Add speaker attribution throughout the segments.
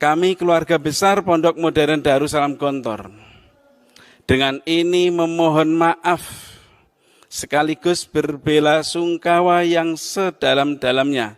Speaker 1: Kami keluarga besar Pondok Modern Darussalam Gontor dengan ini memohon maaf sekaligus berbela sungkawa yang sedalam-dalamnya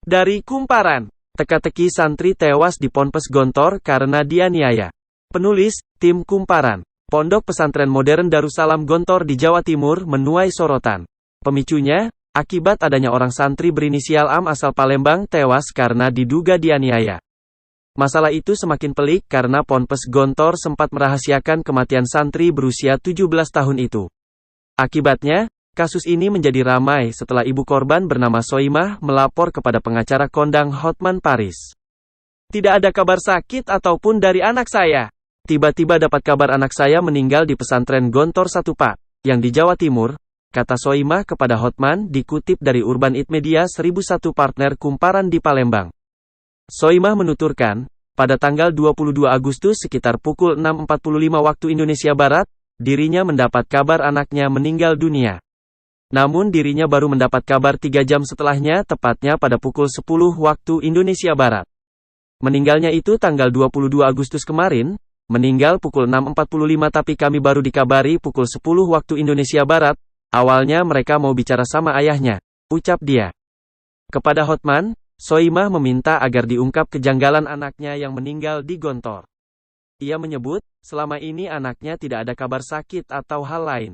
Speaker 2: dari Kumparan. Teka-teki santri tewas di Ponpes Gontor karena dianiaya. Penulis, Tim Kumparan. Pondok Pesantren Modern Darussalam Gontor di Jawa Timur menuai sorotan. Pemicunya, akibat adanya orang santri berinisial AM asal Palembang tewas karena diduga dianiaya. Masalah itu semakin pelik karena Ponpes Gontor sempat merahasiakan kematian santri berusia 17 tahun itu. Akibatnya, kasus ini menjadi ramai setelah ibu korban bernama Soimah melapor kepada pengacara kondang Hotman Paris. Tidak ada kabar sakit ataupun dari anak saya. Tiba-tiba dapat kabar anak saya meninggal di pesantren Gontor 1 Pak, yang di Jawa Timur, kata Soimah kepada Hotman dikutip dari Urban It Media 1001 partner Kumparan di Palembang. Soimah menuturkan, pada tanggal 22 Agustus sekitar pukul 6.45 waktu Indonesia Barat, dirinya mendapat kabar anaknya meninggal dunia. Namun dirinya baru mendapat kabar 3 jam setelahnya, tepatnya pada pukul 10 waktu Indonesia Barat. Meninggalnya itu tanggal 22 Agustus kemarin, meninggal pukul 6.45 tapi kami baru dikabari pukul 10 waktu Indonesia Barat, awalnya mereka mau bicara sama ayahnya, ucap dia. Kepada Hotman, Soimah meminta agar diungkap kejanggalan anaknya yang meninggal di Gontor. Ia menyebut, selama ini anaknya tidak ada kabar sakit atau hal lain.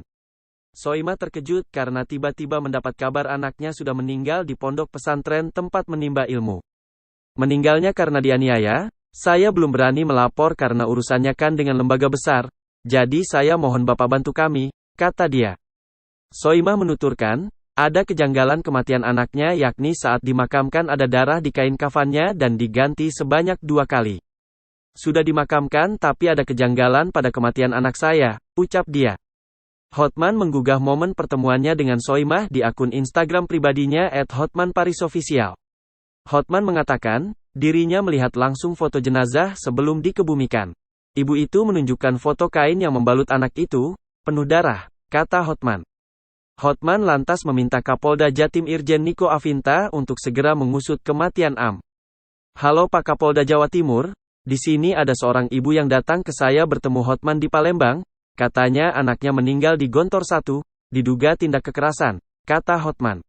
Speaker 2: Soimah terkejut karena tiba-tiba mendapat kabar anaknya sudah meninggal di pondok pesantren tempat menimba ilmu. Meninggalnya karena dianiaya, saya belum berani melapor karena urusannya kan dengan lembaga besar, jadi saya mohon Bapak bantu kami, kata dia. Soimah menuturkan, ada kejanggalan kematian anaknya yakni saat dimakamkan ada darah di kain kafannya dan diganti sebanyak 2 kali. Sudah dimakamkan tapi ada kejanggalan pada kematian anak saya, ucap dia. Hotman menggugah momen pertemuannya dengan Soimah di akun Instagram pribadinya @hotmanparisofficial. Hotman mengatakan, dirinya melihat langsung foto jenazah sebelum dikebumikan. Ibu itu menunjukkan foto kain yang membalut anak itu, penuh darah, kata Hotman. Hotman lantas meminta Kapolda Jatim Irjen Niko Afinta untuk segera mengusut kematian AM. Halo Pak Kapolda Jawa Timur, di sini ada seorang ibu yang datang ke saya bertemu Hotman di Palembang. Katanya anaknya meninggal di Gontor 1, diduga tindak kekerasan, kata Hotman.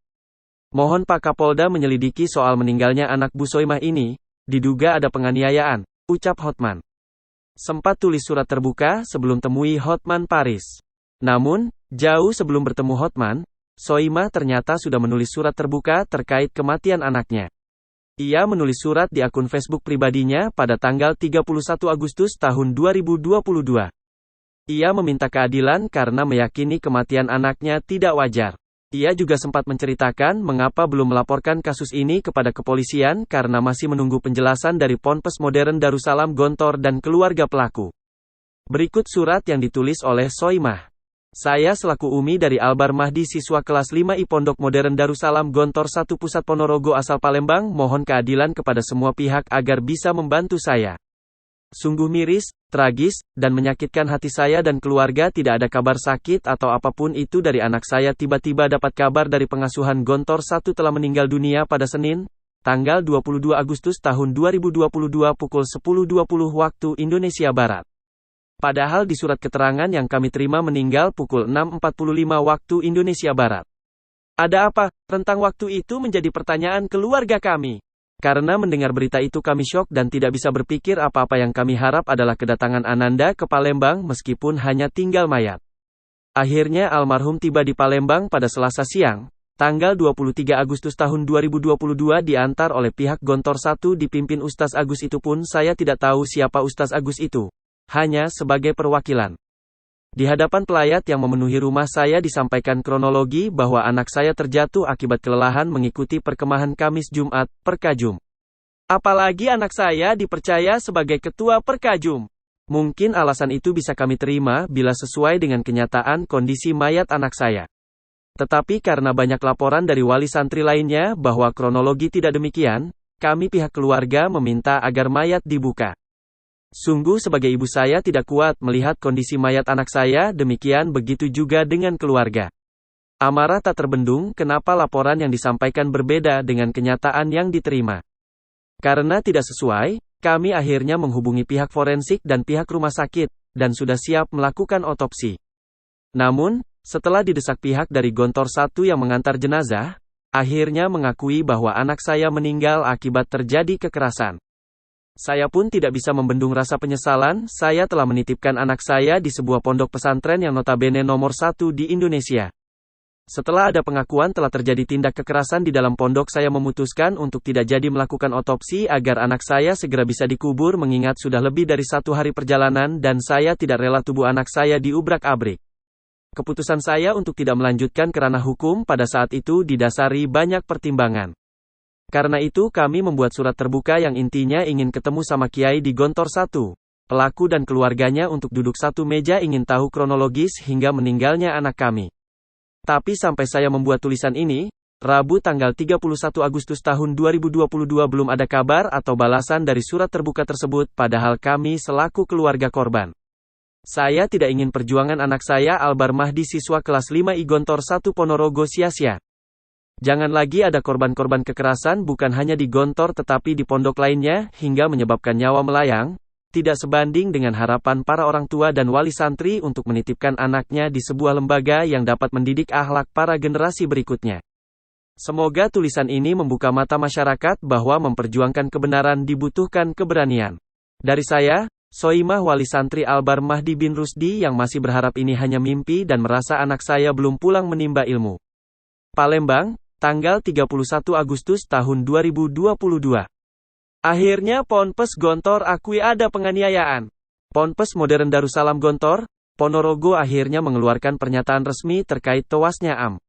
Speaker 2: Mohon Pak Kapolda menyelidiki soal meninggalnya anak Bu Soimah ini, diduga ada penganiayaan, ucap Hotman. Sempat tulis surat terbuka sebelum temui Hotman Paris. Namun, jauh sebelum bertemu Hotman, Soimah ternyata sudah menulis surat terbuka terkait kematian anaknya. Ia menulis surat di akun Facebook pribadinya pada tanggal 31 Agustus tahun 2022. Ia meminta keadilan karena meyakini kematian anaknya tidak wajar. Ia juga sempat menceritakan mengapa belum melaporkan kasus ini kepada kepolisian karena masih menunggu penjelasan dari Ponpes Modern Darussalam Gontor dan keluarga pelaku. Berikut surat yang ditulis oleh Soimah. Saya selaku Umi dari Albar Mahdi siswa kelas 5 I Pondok Modern Darussalam Gontor 1 Pusat Ponorogo asal Palembang mohon keadilan kepada semua pihak agar bisa membantu saya. Sungguh miris, tragis, dan menyakitkan hati saya dan keluarga tidak ada kabar sakit atau apapun itu dari anak saya tiba-tiba dapat kabar dari pengasuhan Gontor 1 telah meninggal dunia pada Senin, tanggal 22 Agustus tahun 2022 pukul 10.20 waktu Indonesia Barat. Padahal di surat keterangan yang kami terima meninggal pukul 6.45 waktu Indonesia Barat. Ada apa? Rentang waktu itu menjadi pertanyaan keluarga kami. Karena mendengar berita itu kami syok dan tidak bisa berpikir apa-apa yang kami harap adalah kedatangan Ananda ke Palembang meskipun hanya tinggal mayat. Akhirnya almarhum tiba di Palembang pada Selasa siang, tanggal 23 Agustus tahun 2022 diantar oleh pihak Gontor 1 dipimpin Ustaz Agus itu pun saya tidak tahu siapa Ustaz Agus itu. Hanya sebagai perwakilan. Di hadapan pelayat yang memenuhi rumah saya disampaikan kronologi bahwa anak saya terjatuh akibat kelelahan mengikuti perkemahan Kamis Jumat, Perkajum. Apalagi anak saya dipercaya sebagai ketua Perkajum. Mungkin alasan itu bisa kami terima bila sesuai dengan kenyataan kondisi mayat anak saya. Tetapi karena banyak laporan dari wali santri lainnya bahwa kronologi tidak demikian, kami pihak keluarga meminta agar mayat dibuka. Sungguh sebagai ibu saya tidak kuat melihat kondisi mayat anak saya, demikian begitu juga dengan keluarga. Amarah tak terbendung kenapa laporan yang disampaikan berbeda dengan kenyataan yang diterima. Karena tidak sesuai, kami akhirnya menghubungi pihak forensik dan pihak rumah sakit, dan sudah siap melakukan otopsi. Namun, setelah didesak pihak dari Gontor 1 yang mengantar jenazah, akhirnya mengakui bahwa anak saya meninggal akibat terjadi kekerasan. Saya pun tidak bisa membendung rasa penyesalan, saya telah menitipkan anak saya di sebuah pondok pesantren yang notabene nomor 1 di Indonesia. Setelah ada pengakuan telah terjadi tindak kekerasan di dalam pondok, saya memutuskan untuk tidak jadi melakukan otopsi agar anak saya segera bisa dikubur mengingat sudah lebih dari 1 hari perjalanan dan saya tidak rela tubuh anak saya diubrak-abrik. Keputusan saya untuk tidak melanjutkan ke ranah hukum pada saat itu didasari banyak pertimbangan. Karena itu kami membuat surat terbuka yang intinya ingin ketemu sama Kiai di Gontor 1, pelaku dan keluarganya untuk duduk satu meja ingin tahu kronologis hingga meninggalnya anak kami. Tapi sampai saya membuat tulisan ini, Rabu tanggal 31 Agustus tahun 2022 belum ada kabar atau balasan dari surat terbuka tersebut padahal kami selaku keluarga korban. Saya tidak ingin perjuangan anak saya Albar Mahdi siswa kelas 5 I Gontor 1 Ponorogo sia-sia. Jangan lagi ada korban-korban kekerasan bukan hanya di Gontor tetapi di pondok lainnya, hingga menyebabkan nyawa melayang, tidak sebanding dengan harapan para orang tua dan wali santri untuk menitipkan anaknya di sebuah lembaga yang dapat mendidik akhlak para generasi berikutnya. Semoga tulisan ini membuka mata masyarakat bahwa memperjuangkan kebenaran dibutuhkan keberanian. Dari saya, Soimah wali santri Albar Mahdi bin Rusdi yang masih berharap ini hanya mimpi dan merasa anak saya belum pulang menimba ilmu. Palembang, tanggal 31 Agustus tahun 2022. Akhirnya Ponpes Gontor akui ada penganiayaan. Ponpes Modern Darussalam Gontor, Ponorogo akhirnya mengeluarkan pernyataan resmi terkait tewasnya Am.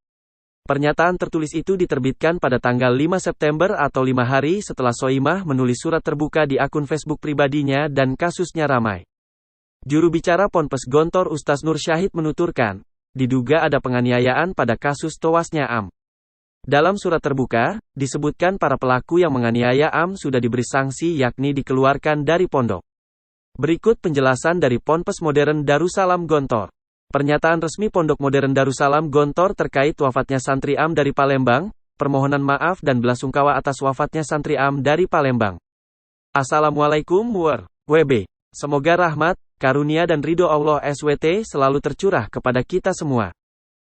Speaker 2: Pernyataan tertulis itu diterbitkan pada tanggal 5 September atau 5 hari setelah Soimah menulis surat terbuka di akun Facebook pribadinya dan kasusnya ramai. Juru bicara Ponpes Gontor Ustaz Nur Syahid menuturkan, diduga ada penganiayaan pada kasus tewasnya Am. Dalam surat terbuka, disebutkan para pelaku yang menganiaya Am sudah diberi sanksi yakni dikeluarkan dari pondok. Berikut penjelasan dari Ponpes Modern Darussalam Gontor. Pernyataan resmi Pondok Modern Darussalam Gontor terkait wafatnya santri Am dari Palembang, permohonan maaf dan belasungkawa atas wafatnya santri Am dari Palembang. Assalamualaikum WB. Semoga rahmat, karunia dan ridho Allah SWT selalu tercurah kepada kita semua.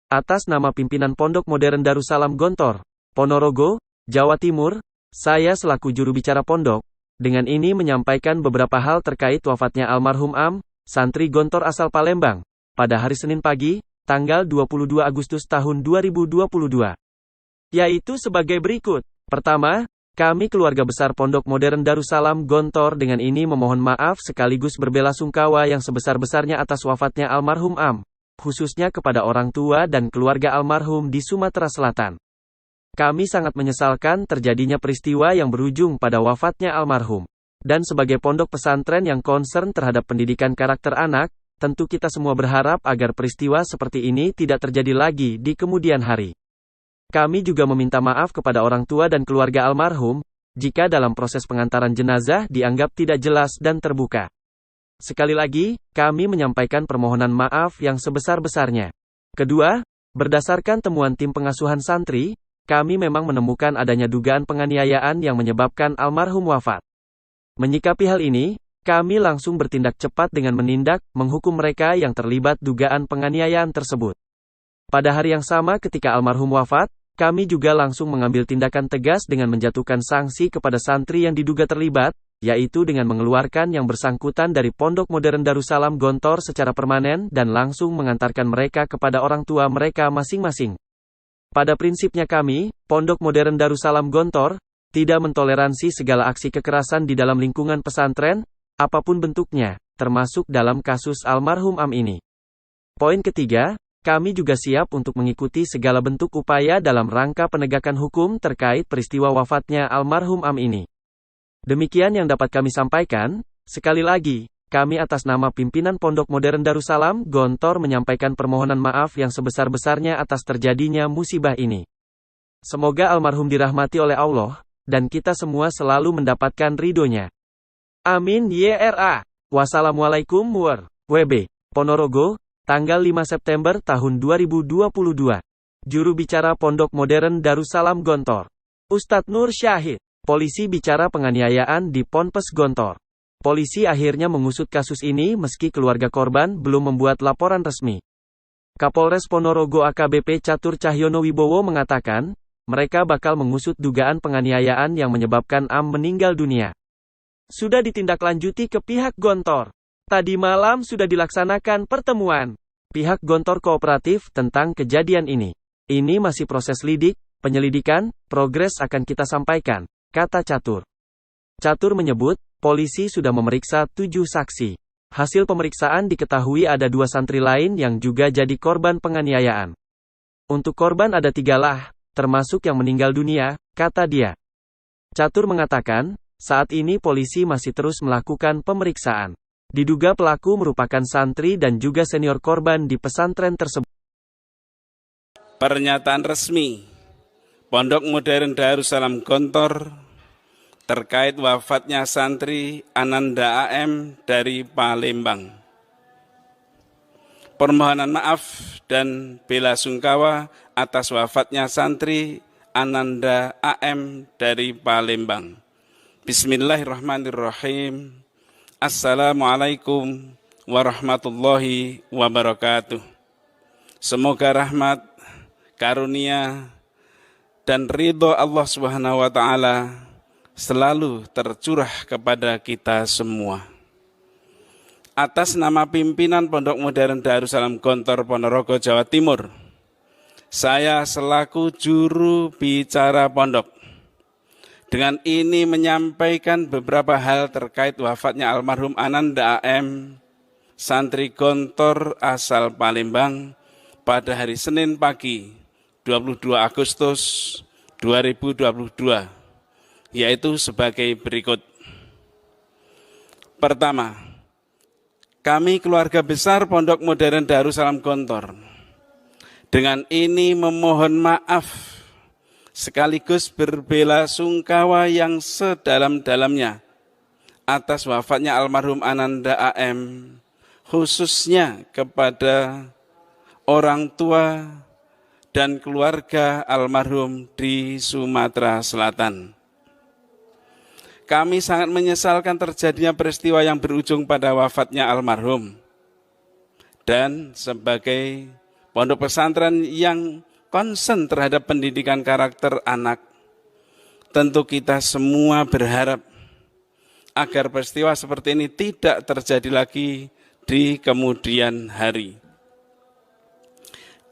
Speaker 2: Atas nama pimpinan Pondok Modern Darussalam Gontor, Ponorogo, Jawa Timur, saya selaku juru bicara pondok, dengan ini menyampaikan beberapa hal terkait wafatnya almarhum Am, santri Gontor asal Palembang, pada hari Senin pagi, tanggal 22 Agustus tahun 2022. Yaitu sebagai berikut. Pertama, kami keluarga besar Pondok Modern Darussalam Gontor dengan ini memohon maaf sekaligus berbelasungkawa yang sebesar-besarnya atas wafatnya almarhum Am, khususnya kepada orang tua dan keluarga almarhum di Sumatera Selatan. Kami sangat menyesalkan terjadinya peristiwa yang berujung pada wafatnya almarhum. Dan sebagai pondok pesantren yang concern terhadap pendidikan karakter anak, tentu kita semua berharap agar peristiwa seperti ini tidak terjadi lagi di kemudian hari. Kami juga meminta maaf kepada orang tua dan keluarga almarhum, jika dalam proses pengantaran jenazah dianggap tidak jelas dan terbuka. Sekali lagi, kami menyampaikan permohonan maaf yang sebesar-besarnya. Kedua, berdasarkan temuan tim pengasuhan santri, kami memang menemukan adanya dugaan penganiayaan yang menyebabkan almarhum wafat. Menyikapi hal ini, kami langsung bertindak cepat dengan menghukum mereka yang terlibat dugaan penganiayaan tersebut. Pada hari yang sama ketika almarhum wafat, kami juga langsung mengambil tindakan tegas dengan menjatuhkan sanksi kepada santri yang diduga terlibat, yaitu dengan mengeluarkan yang bersangkutan dari Pondok Modern Darussalam Gontor secara permanen dan langsung mengantarkan mereka kepada orang tua mereka masing-masing. Pada prinsipnya kami, Pondok Modern Darussalam Gontor, tidak mentoleransi segala aksi kekerasan di dalam lingkungan pesantren, apapun bentuknya, termasuk dalam kasus almarhum Am ini. Poin ketiga, kami juga siap untuk mengikuti segala bentuk upaya dalam rangka penegakan hukum terkait peristiwa wafatnya almarhum Am ini. Demikian yang dapat kami sampaikan. Sekali lagi, kami atas nama pimpinan Pondok Modern Darussalam Gontor menyampaikan permohonan maaf yang sebesar-besarnya atas terjadinya musibah ini. Semoga almarhum dirahmati oleh Allah, dan kita semua selalu mendapatkan ridhonya. Amin. YRA. Wassalamualaikum WB, Ponorogo, tanggal 5 September tahun 2022. Juru bicara Pondok Modern Darussalam Gontor, Ustadz Nur Syahid. Polisi bicara penganiayaan di Ponpes Gontor. Polisi akhirnya mengusut kasus ini meski keluarga korban belum membuat laporan resmi. Kapolres Ponorogo AKBP Catur Cahyono Wibowo mengatakan, mereka bakal mengusut dugaan penganiayaan yang menyebabkan Am meninggal dunia. Sudah ditindaklanjuti ke pihak Gontor. Tadi malam sudah dilaksanakan pertemuan pihak Gontor kooperatif tentang kejadian ini. Ini masih proses lidik, penyelidikan, progres akan kita sampaikan, kata Catur. Catur menyebut, polisi sudah memeriksa 7 saksi. Hasil pemeriksaan diketahui ada 2 santri lain yang juga jadi korban penganiayaan. Untuk korban ada 3 lah, termasuk yang meninggal dunia, kata dia. Catur mengatakan, saat ini polisi masih terus melakukan pemeriksaan. Diduga pelaku merupakan santri dan juga senior korban di pesantren tersebut.
Speaker 1: Pernyataan resmi Pondok Modern Darussalam Gontor terkait wafatnya santri Ananda AM dari Palembang. Permohonan maaf dan bela sungkawa atas wafatnya santri Ananda AM dari Palembang. Bismillahirrahmanirrahim. Assalamualaikum warahmatullahi wabarakatuh. Semoga rahmat, karunia, dan ridho Allah Subhanahu wa Ta'ala selalu tercurah kepada kita semua. Atas nama pimpinan Pondok Modern Darussalam Gontor Ponorogo, Jawa Timur, saya selaku juru bicara pondok dengan ini menyampaikan beberapa hal terkait wafatnya almarhum Ananda AM, santri Gontor asal Palembang pada hari Senin pagi 22 Agustus 2022, yaitu sebagai berikut. Pertama, kami keluarga besar Pondok Modern Darussalam Gontor dengan ini memohon maaf sekaligus berbela sungkawa yang sedalam-dalamnya atas wafatnya almarhum Ananda AM, khususnya kepada orang tua dan keluarga almarhum di Sumatera Selatan. Kami sangat menyesalkan terjadinya peristiwa yang berujung pada wafatnya almarhum. Dan sebagai pondok pesantren yang konsen terhadap pendidikan karakter anak, tentu kita semua berharap agar peristiwa seperti ini tidak terjadi lagi di kemudian hari.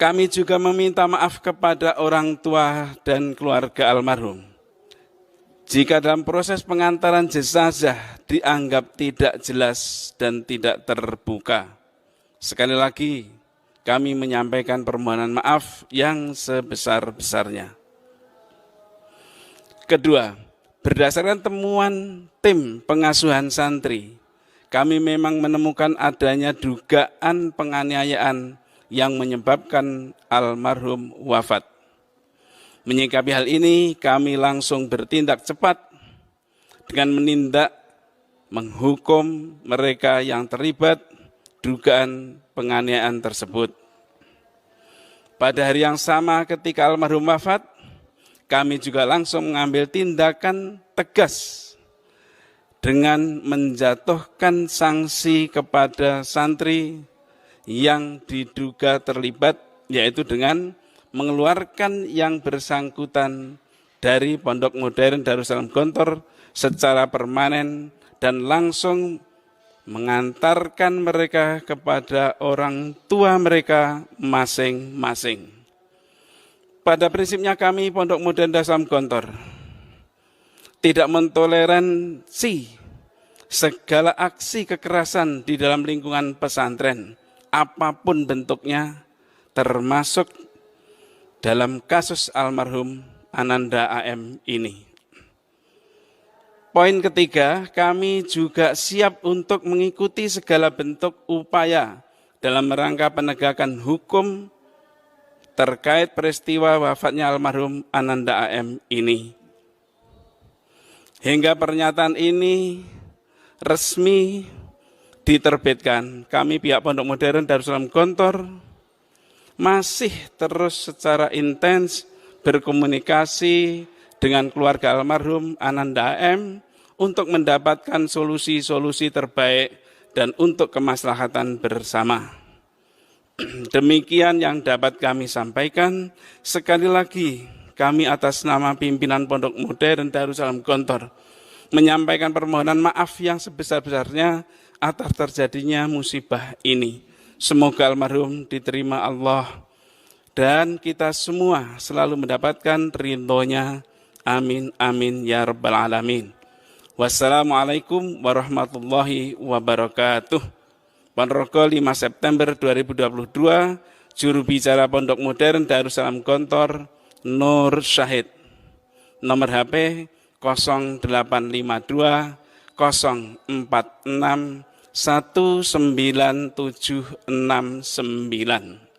Speaker 1: Kami juga meminta maaf kepada orang tua dan keluarga almarhum jika dalam proses pengantaran jenazah dianggap tidak jelas dan tidak terbuka. Sekali lagi, kami menyampaikan permohonan maaf yang sebesar-besarnya. Kedua, berdasarkan temuan tim pengasuhan santri, kami memang menemukan adanya dugaan penganiayaan yang menyebabkan almarhum wafat. Menyikapi hal ini, kami langsung bertindak cepat dengan menindak menghukum mereka yang terlibat dugaan penganiayaan tersebut. Pada hari yang sama ketika almarhum wafat, kami juga langsung mengambil tindakan tegas dengan menjatuhkan sanksi kepada santri yang diduga terlibat, yaitu dengan mengeluarkan yang bersangkutan dari Pondok Modern Darussalam Gontor secara permanen dan langsung mengantarkan mereka kepada orang tua mereka masing-masing. Pada prinsipnya kami Pondok Modern Darussalam Gontor tidak mentoleransi segala aksi kekerasan di dalam lingkungan pesantren, apapun bentuknya, termasuk dalam kasus almarhum Ananda AM ini. Poin ketiga, kami juga siap untuk mengikuti segala bentuk upaya dalam rangka penegakan hukum terkait peristiwa wafatnya almarhum Ananda AM ini. Hingga pernyataan ini resmi diterbitkan, kami pihak Pondok Modern Darussalam Gontor masih terus secara intens berkomunikasi dengan keluarga almarhum Ananda AM untuk mendapatkan solusi-solusi terbaik dan untuk kemaslahatan bersama. Demikian yang dapat kami sampaikan. Sekali lagi, kami atas nama pimpinan Pondok Modern Darussalam Gontor menyampaikan permohonan maaf yang sebesar-besarnya atas terjadinya musibah ini. Semoga almarhum diterima Allah dan kita semua selalu mendapatkan ridhonya. Amin, amin, ya rabbal alamin. Wassalamualaikum warahmatullahi wabarakatuh. Ponorogo 5 September 2022, juru bicara Pondok Modern Darussalam Gontor, Nur Syahid. Nomor HP 0852 046 19769.